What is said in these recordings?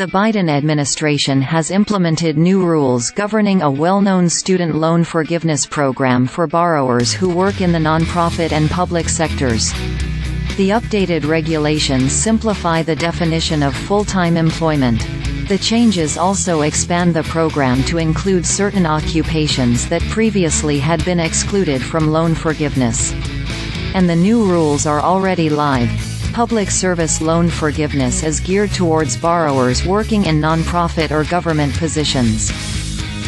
The Biden administration has implemented new rules governing a well-known student loan forgiveness program for borrowers who work in the nonprofit and public sectors. The updated regulations simplify the definition of full-time employment. The changes also expand the program to include certain occupations that previously had been excluded from loan forgiveness. And the new rules are already live. Public service loan forgiveness is geared towards borrowers working in nonprofit or government positions.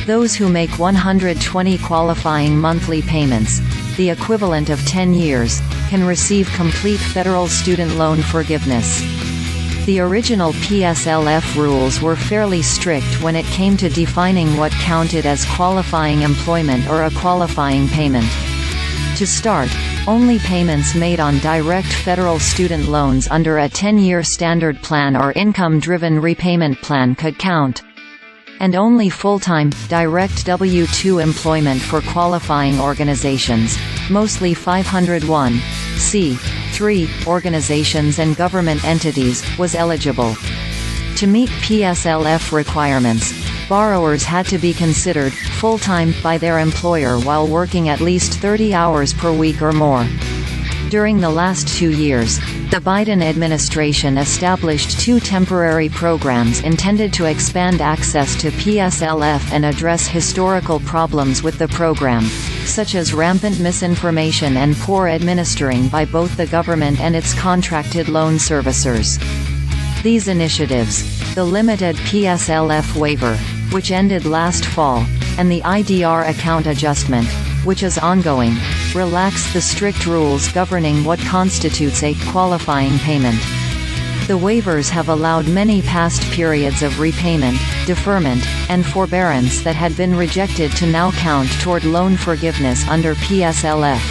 Those who make 120 qualifying monthly payments, the equivalent of 10 years, can receive complete federal student loan forgiveness. The original PSLF rules were fairly strict when it came to defining what counted as qualifying employment or a qualifying payment. To start, only payments made on direct federal student loans under a 10-year standard plan or income-driven repayment plan could count. And only full-time, direct W-2 employment for qualifying organizations, mostly 501(c)(3) organizations and government entities, was eligible. To meet PSLF requirements, borrowers had to be considered full-time by their employer while working at least 30 hours per week or more. During the last 2 years, the Biden administration established 2 temporary programs intended to expand access to PSLF and address historical problems with the program, such as rampant misinformation and poor administering by both the government and its contracted loan servicers. These initiatives, the Limited PSLF Waiver, which ended last fall, and the IDR Account Adjustment, which is ongoing, relax the strict rules governing what constitutes a qualifying payment. The waivers have allowed many past periods of repayment, deferment, and forbearance that had been rejected to now count toward loan forgiveness under PSLF.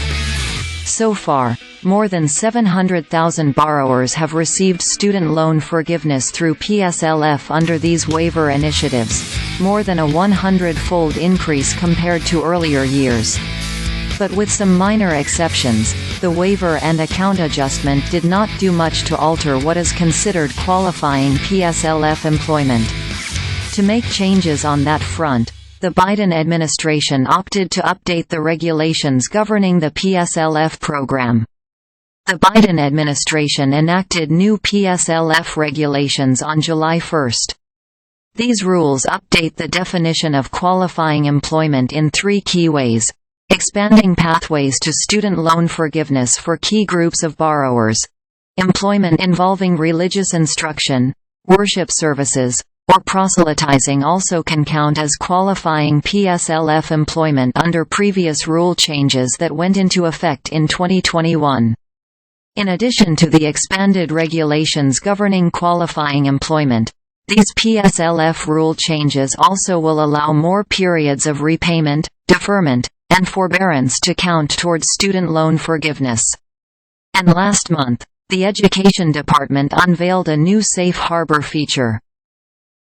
So far, more than 700,000 borrowers have received student loan forgiveness through PSLF under these waiver initiatives, more than a 100-fold increase compared to earlier years. But with some minor exceptions, the waiver and account adjustment did not do much to alter what is considered qualifying PSLF employment. To make changes on that front, the Biden administration opted to update the regulations governing the PSLF program. The Biden administration enacted new PSLF regulations on July 1. These rules update the definition of qualifying employment in 3 key ways: expanding pathways to student loan forgiveness for key groups of borrowers, employment involving religious instruction, worship services, or proselytizing also can count as qualifying PSLF employment under previous rule changes that went into effect in 2021. In addition to the expanded regulations governing qualifying employment, these PSLF rule changes also will allow more periods of repayment, deferment, and forbearance to count towards student loan forgiveness. And last month, the Education Department unveiled a new safe harbor feature.